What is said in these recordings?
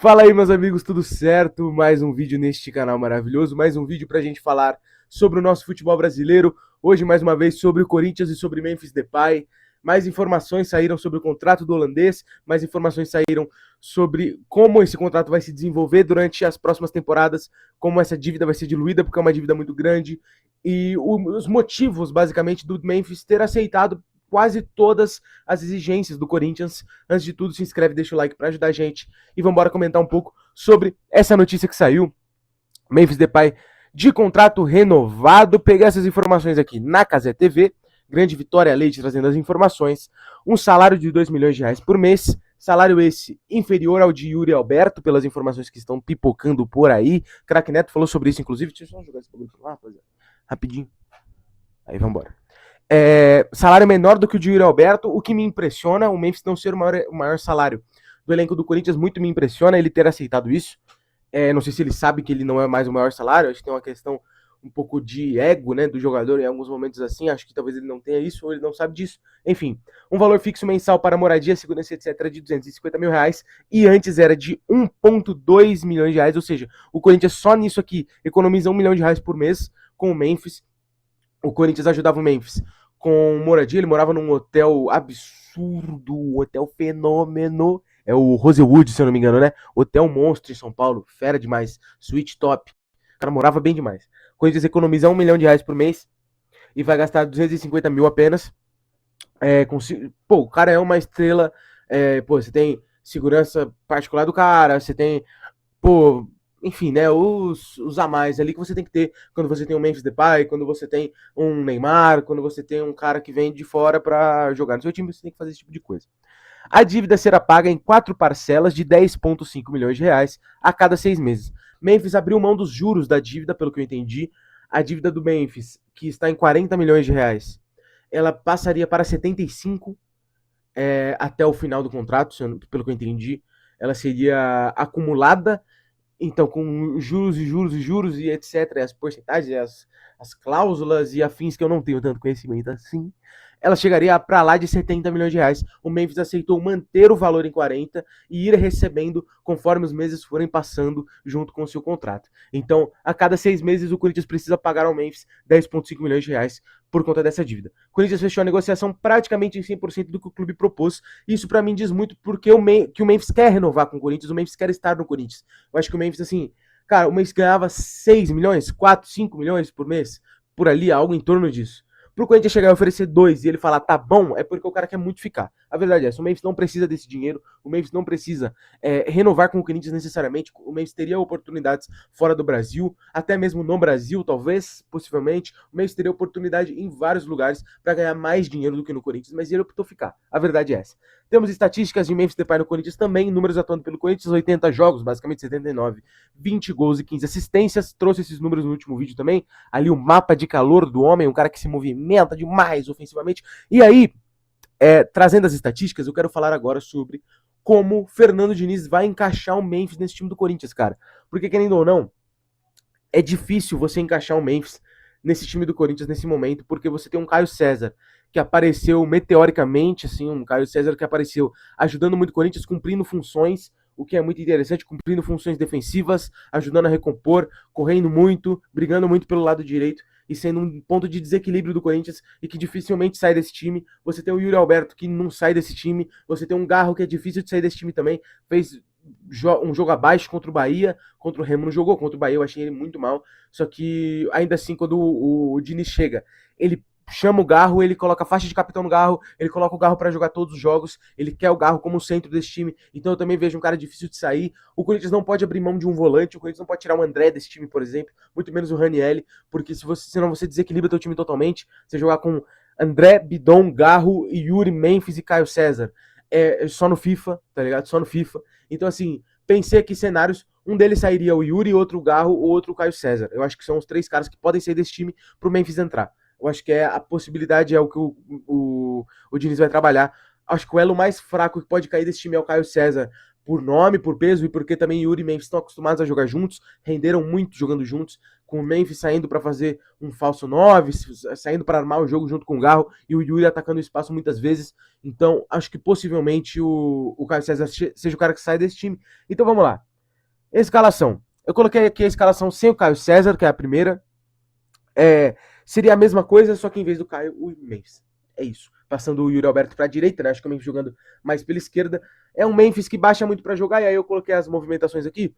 Fala aí, meus amigos, tudo certo? Mais um vídeo neste canal maravilhoso, mais um vídeo pra gente falar sobre o nosso futebol brasileiro. Hoje, mais uma vez, sobre o Corinthians e sobre Memphis Depay. Mais informações saíram sobre o contrato do holandês, mais informações saíram sobre como esse contrato vai se desenvolver durante as próximas temporadas, como essa dívida vai ser diluída, porque é uma dívida muito grande, e os motivos, basicamente, do Memphis ter aceitado quase todas as exigências do Corinthians. Antes de tudo, se inscreve, deixa o like para ajudar a gente e vamos embora comentar um pouco sobre essa notícia que saiu. Memphis Depay de contrato renovado. Peguei essas informações aqui na Cazé TV. Grande Vitória Leite trazendo as informações. Um salário de 2 milhões de reais por mês. Salário esse inferior ao de Yuri Alberto, pelas informações que estão pipocando por aí. Craque Neto falou sobre isso, inclusive. Deixa eu só jogar esse bagulho lá, rapaziada. Rapidinho. Aí, vambora. Salário menor do que o de Yuri Alberto, o que me impressiona, o Memphis não ser o maior salário do elenco do Corinthians, muito me impressiona ele ter aceitado isso. Não sei se ele sabe que ele não é mais o maior salário, acho que tem uma questão um pouco de ego, né, do jogador em alguns momentos assim, acho que talvez ele não tenha isso ou ele não sabe disso. Enfim, um valor fixo mensal para moradia, segurança, etc. de 250 mil reais e antes era de 1,2 milhões de reais, ou seja, o Corinthians só nisso aqui economiza 1 milhão de reais por mês com o Memphis. O Corinthians ajudava o Memphis com moradia, ele morava num hotel absurdo, um hotel fenômeno, é o Rosewood, se eu não me engano, né? Hotel monstro em São Paulo, fera demais, suíte top, o cara morava bem demais. O Corinthians economiza 1 milhão de reais por mês e vai gastar 250 mil apenas. O cara é uma estrela, você tem segurança particular do cara, você tem, pô, enfim, né, os a mais ali que você tem que ter quando você tem um Memphis Depay, quando você tem um Neymar, quando você tem um cara que vem de fora para jogar no seu time, você tem que fazer esse tipo de coisa. A dívida será paga em 4 parcelas de 10,5 milhões de reais a cada 6 meses. Memphis abriu mão dos juros da dívida, pelo que eu entendi. A dívida do Memphis, que está em 40 milhões de reais, ela passaria para 75 até o final do contrato, pelo que eu entendi. Ela seria acumulada então, com juros e juros e juros e etc., as porcentagens, as cláusulas e afins que eu não tenho tanto conhecimento assim, ela chegaria para lá de 70 milhões de reais. O Memphis aceitou manter o valor em 40 e ir recebendo conforme os meses forem passando junto com o seu contrato. Então, a cada 6 meses, o Corinthians precisa pagar ao Memphis 10,5 milhões de reais por conta dessa dívida. O Corinthians fechou a negociação praticamente em 100% do que o clube propôs. Isso para mim diz muito porque que o Memphis quer renovar com o Corinthians, o Memphis quer estar no Corinthians. Eu acho que o Memphis, assim, cara, o Memphis ganhava 6 milhões, 4, 5 milhões por mês, por ali, algo em torno disso. Pro Corinthians chegar e oferecer 2 e ele falar, tá bom, é porque o cara quer muito ficar. A verdade é essa, o Memphis não precisa desse dinheiro, o Memphis não precisa renovar com o Corinthians necessariamente, o Memphis teria oportunidades fora do Brasil, até mesmo no Brasil, talvez, possivelmente, o Memphis teria oportunidade em vários lugares para ganhar mais dinheiro do que no Corinthians, mas ele optou ficar. A verdade é essa. Temos estatísticas de Memphis Depay no Corinthians também, números atuando pelo Corinthians, 80 jogos, basicamente 79, 20 gols e 15 assistências, trouxe esses números no último vídeo também, ali o mapa de calor do homem, um cara que se movimenta demais ofensivamente. E aí, trazendo as estatísticas, eu quero falar agora sobre como Fernando Diniz vai encaixar o Memphis nesse time do Corinthians, cara. Porque, querendo ou não, é difícil você encaixar o Memphis nesse time do Corinthians nesse momento, porque você tem um Caio César que apareceu meteoricamente, assim, um Caio César que apareceu ajudando muito o Corinthians, cumprindo funções, o que é muito interessante, cumprindo funções defensivas, ajudando a recompor, correndo muito, brigando muito pelo lado direito e sendo um ponto de desequilíbrio do Corinthians e que dificilmente sai desse time. Você tem o Yuri Alberto que não sai desse time, você tem um Garro que é difícil de sair desse time também, fez um jogo abaixo contra o Bahia, contra o Remo não jogou, contra o Bahia eu achei ele muito mal, só que ainda assim quando o Diniz chega, ele chama o Garro, ele coloca a faixa de capitão no Garro, ele coloca o Garro para jogar todos os jogos, ele quer o Garro como centro desse time, então eu também vejo um cara difícil de sair. O Corinthians não pode abrir mão de um volante, o Corinthians não pode tirar o André desse time, por exemplo, muito menos o Ranielli, porque senão você desequilibra teu time totalmente, você jogar com André, Bidon, Garro, Yuri, Memphis e Caio César, só no FIFA, tá ligado? Só no FIFA. Então, assim, pensei aqui cenários, um deles sairia o Yuri, outro o Garro, o outro o Caio César. Eu acho que são os 3 caras que podem sair desse time pro Memphis entrar. Eu acho que a possibilidade é o que o Diniz vai trabalhar. Acho que o elo mais fraco que pode cair desse time é o Caio César, por nome, por peso e porque também Yuri e Memphis estão acostumados a jogar juntos, renderam muito jogando juntos, com o Memphis saindo para fazer um falso 9, saindo para armar o jogo junto com o Garro e o Yuri atacando o espaço muitas vezes. Então, acho que possivelmente o Caio César seja o cara que sai desse time. Então, vamos lá. Escalação. Eu coloquei aqui a escalação sem o Caio César, que é a primeira. Seria a mesma coisa, só que em vez do Caio, o Memphis. É isso. Passando o Yuri Alberto para a direita, né? Acho que o Memphis jogando mais pela esquerda. É um Memphis que baixa muito para jogar, e aí eu coloquei as movimentações aqui.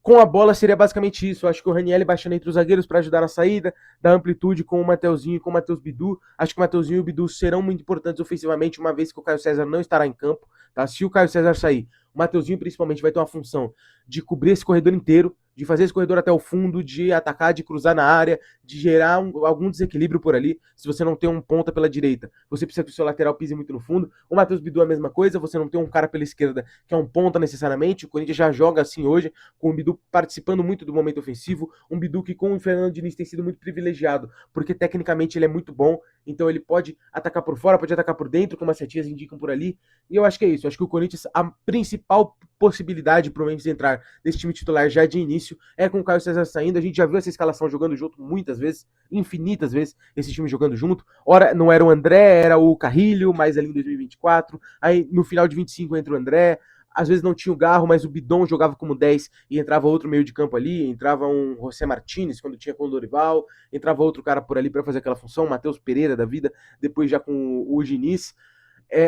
Com a bola seria basicamente isso. Eu acho que o Ranieri baixando entre os zagueiros para ajudar na saída, dar amplitude com o Mateuzinho e com o Matheus Bidu. Acho que o Mateuzinho e o Bidu serão muito importantes ofensivamente, uma vez que o Caio César não estará em campo. Tá? Se o Caio César sair, o Mateuzinho principalmente vai ter uma função de cobrir esse corredor inteiro, de fazer esse corredor até o fundo, de atacar, de cruzar na área, de gerar algum desequilíbrio por ali. Se você não tem um ponta pela direita, você precisa que o seu lateral pise muito no fundo. O Matheus Bidu é a mesma coisa, você não tem um cara pela esquerda que é um ponta necessariamente. O Corinthians já joga assim hoje, com o Bidu participando muito do momento ofensivo. Um Bidu que com o Fernando Diniz tem sido muito privilegiado, porque tecnicamente ele é muito bom, então ele pode atacar por fora, pode atacar por dentro, como as setinhas indicam por ali. E eu acho que é isso. Eu acho que o Corinthians, a principal possibilidade para o Memphis entrar nesse time titular já de início é com o Caio César saindo. A gente já viu essa escalação jogando junto muitas vezes, infinitas vezes, esse time jogando junto. Ora, não era o André, era o Carrilho, mais ali em 2024. Aí no final de 25 entra o André. Às vezes não tinha o Garro, mas o Bidon jogava como 10 e entrava outro meio de campo ali, entrava um José Martínez quando tinha com o Dorival, entrava outro cara por ali para fazer aquela função, Matheus Pereira da vida, depois já com o Diniz.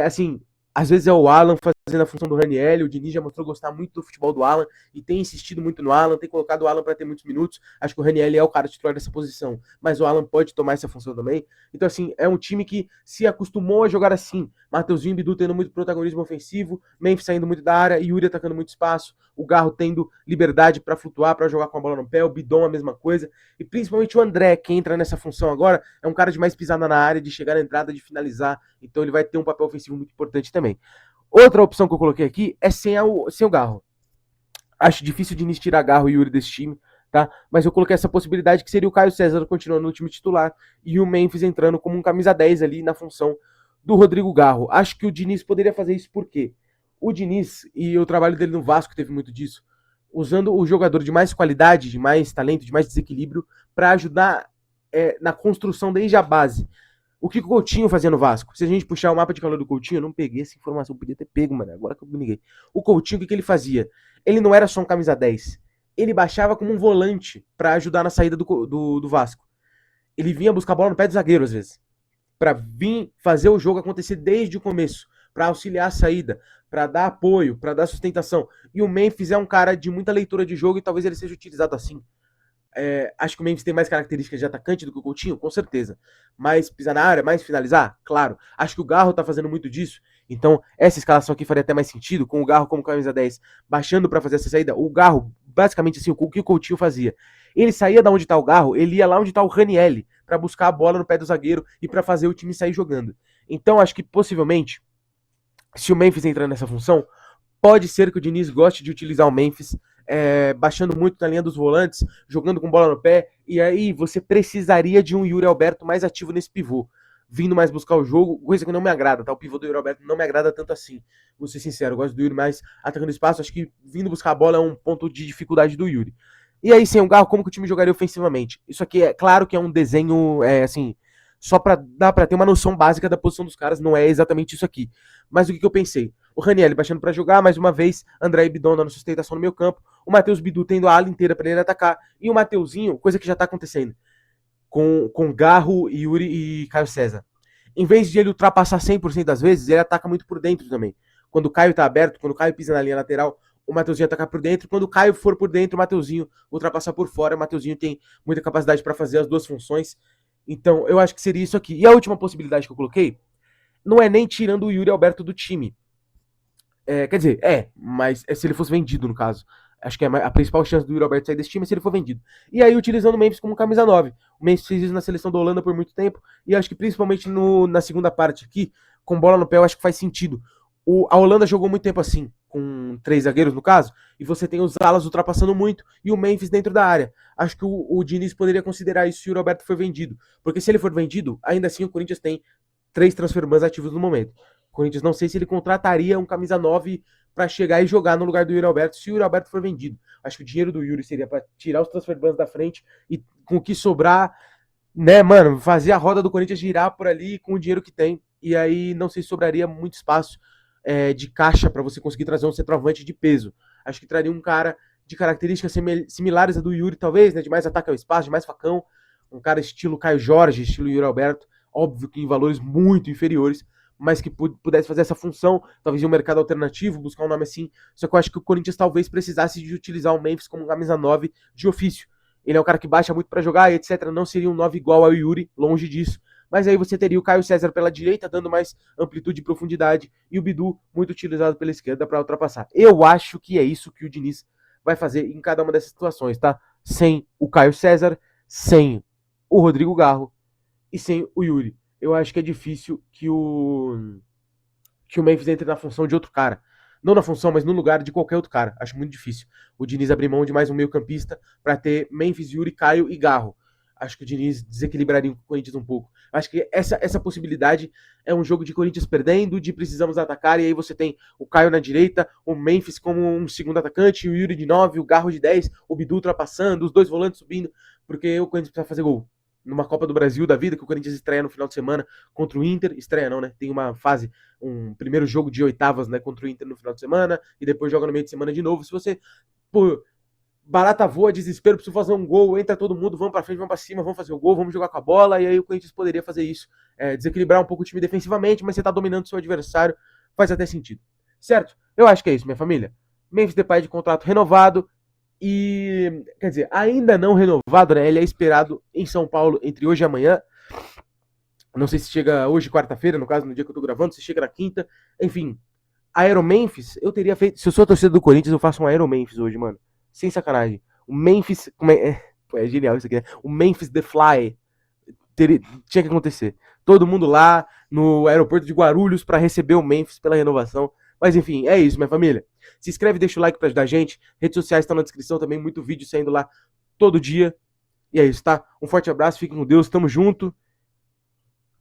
Assim, às vezes é o Alan fazendo a função do Ranieri, o Diniz já mostrou gostar muito do futebol do Alan e tem insistido muito no Alan, tem colocado o Alan para ter muitos minutos. Acho que o Ranieri é o cara titular dessa posição, mas o Alan pode tomar essa função também. Então, assim, é um time que se acostumou a jogar assim. Mateuzinho e Bidu tendo muito protagonismo ofensivo, Memphis saindo muito da área, Yuri atacando muito espaço, o Garro tendo liberdade para flutuar, para jogar com a bola no pé, o Bidon a mesma coisa, e principalmente o André, que entra nessa função agora, é um cara de mais pisada na área, de chegar na entrada, de finalizar, então ele vai ter um papel ofensivo muito importante também. Outra opção que eu coloquei aqui é sem o Garro. Acho difícil de Diniz tirar Garro e Yuri desse time, tá? Mas eu coloquei essa possibilidade que seria o Caio César continuando no time titular e o Memphis entrando como um camisa 10 ali na função do Rodrigo Garro. Acho que o Diniz poderia fazer isso por quê? O Diniz e o trabalho dele no Vasco teve muito disso, usando o jogador de mais qualidade, de mais talento, de mais desequilíbrio para ajudar na construção desde a base. O que o Coutinho fazia no Vasco? Se a gente puxar o mapa de calor do Coutinho, eu não peguei essa informação, podia ter pego, mano. Agora que eu me liguei. O Coutinho, o que ele fazia? Ele não era só um camisa 10. Ele baixava como um volante para ajudar na saída do Vasco. Ele vinha buscar a bola no pé do zagueiro, às vezes. Para vir fazer o jogo acontecer desde o começo. Para auxiliar a saída. Para dar apoio, para dar sustentação. E o Memphis é um cara de muita leitura de jogo e talvez ele seja utilizado assim. Acho que o Memphis tem mais características de atacante do que o Coutinho, com certeza. Mais pisar na área, mais finalizar, claro. Acho que o Garro tá fazendo muito disso. Então, essa escalação aqui faria até mais sentido, com o Garro como camisa 10, baixando para fazer essa saída. O Garro, basicamente assim, o que o Coutinho fazia? Ele saía da onde tá o Garro, ele ia lá onde tá o Ranieri, para buscar a bola no pé do zagueiro e para fazer o time sair jogando. Então, acho que possivelmente, se o Memphis entrar nessa função, pode ser que o Diniz goste de utilizar o Memphis, baixando muito na linha dos volantes, jogando com bola no pé, e aí você precisaria de um Yuri Alberto mais ativo nesse pivô, vindo mais buscar o jogo, coisa que não me agrada, tá? O pivô do Yuri Alberto não me agrada tanto assim, vou ser sincero, eu gosto do Yuri mais atacando espaço, acho que vindo buscar a bola é um ponto de dificuldade do Yuri. E aí, sem o Garro, como que o time jogaria ofensivamente? Isso aqui é claro que é um desenho, assim, só pra dar pra ter uma noção básica da posição dos caras, não é exatamente isso aqui. Mas o que eu pensei? O Ranieri baixando para jogar, mais uma vez, André e Bidon dando sustentação no meio campo, o Matheus Bidu tendo a ala inteira para ele atacar, e o Mateuzinho, coisa que já tá acontecendo, com Garro, Yuri e Caio César. Em vez de ele ultrapassar 100% das vezes, ele ataca muito por dentro também. Quando o Caio tá aberto, quando o Caio pisa na linha lateral, o Mateuzinho ataca por dentro. Quando o Caio for por dentro, o Mateuzinho ultrapassa por fora. O Mateuzinho tem muita capacidade para fazer as duas funções. Então, eu acho que seria isso aqui. E a última possibilidade que eu coloquei não é nem tirando o Yuri Alberto do time. Quer dizer, mas se ele fosse vendido, no caso. Acho que a principal chance do Yuri Alberto sair desse time é se ele for vendido. E aí, utilizando o Memphis como camisa 9. O Memphis fez isso na seleção da Holanda por muito tempo. E acho que principalmente na segunda parte aqui, com bola no pé, eu acho que faz sentido. A Holanda jogou muito tempo assim, com 3 zagueiros no caso, e você tem os alas ultrapassando muito e o Memphis dentro da área. Acho que o Diniz poderia considerar isso se o Yuri Alberto for vendido. Porque se ele for vendido, ainda assim o Corinthians tem 3 transferbans ativos no momento. O Corinthians não sei se ele contrataria um camisa 9 para chegar e jogar no lugar do Yuri Alberto se o Yuri Alberto for vendido. Acho que o dinheiro do Yuri seria para tirar os transferbans da frente e com o que sobrar, né, mano, fazer a roda do Corinthians girar por ali com o dinheiro que tem. E aí não sei se sobraria muito espaço de caixa para você conseguir trazer um centroavante de peso. Acho que traria um cara de características similares a do Yuri, talvez, né? De mais ataque ao espaço, de mais facão. Um cara estilo Caio Jorge, estilo Yuri Alberto. Óbvio que em valores muito inferiores, mas que pudesse fazer essa função, talvez em um mercado alternativo, buscar um nome assim. Só que eu acho que o Corinthians talvez precisasse de utilizar o Memphis como camisa 9 de ofício. Ele é um cara que baixa muito para jogar, etc. Não seria um 9 igual ao Yuri, longe disso. Mas aí você teria o Caio César pela direita, dando mais amplitude e profundidade, e o Bidu muito utilizado pela esquerda para ultrapassar. Eu acho que é isso que o Diniz vai fazer em cada uma dessas situações, tá? Sem o Caio César, sem o Rodrigo Garro e sem o Yuri. Eu acho que é difícil que o Memphis entre na função de outro cara. Não na função, mas no lugar de qualquer outro cara. Acho muito difícil. O Diniz abrir mão de mais um meio-campista para ter Memphis, Yuri, Caio e Garro. Acho que o Diniz desequilibraria o Corinthians um pouco. Acho que essa possibilidade é um jogo de Corinthians perdendo, de precisamos atacar, e aí você tem o Caio na direita, o Memphis como um segundo atacante, o Yuri de 9, o Garro de 10, o Bidu ultrapassando, os dois volantes subindo, porque o Corinthians precisa fazer gol. Numa Copa do Brasil da vida, que o Corinthians estreia no final de semana contra o Inter. Estreia não, né? Tem uma fase, um primeiro jogo de oitavas, né, contra o Inter no final de semana, e depois joga no meio de semana de novo. Se você, pô, barata voa, desespero, preciso fazer um gol, entra todo mundo, vamos pra frente, vamos pra cima, vamos fazer o gol, vamos jogar com a bola, e aí o Corinthians poderia fazer isso, desequilibrar um pouco o time defensivamente, mas você tá dominando o seu adversário, faz até sentido. Certo? Eu acho que é isso, minha família. Memphis Depay de contrato renovado, e, quer dizer, ainda não renovado, né? Ele é esperado em São Paulo entre hoje e amanhã. Não sei se chega hoje, quarta-feira, no caso, no dia que eu tô gravando, se chega na quinta. Enfim, Aero Memphis, eu teria feito. Se eu sou a torcida do Corinthians, eu faço um Aero Memphis hoje, mano. Sem sacanagem. O Memphis. É genial isso aqui, né? O Memphis The Fly. Tinha que acontecer. Todo mundo lá no aeroporto de Guarulhos para receber o Memphis pela renovação. Mas enfim, é isso, minha família. Se inscreve, deixa o like pra ajudar a gente. Redes sociais estão na descrição também, muito vídeo saindo lá todo dia. E é isso, tá? Um forte abraço, fiquem com Deus, tamo junto.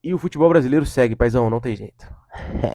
E o futebol brasileiro segue, paizão, não tem jeito.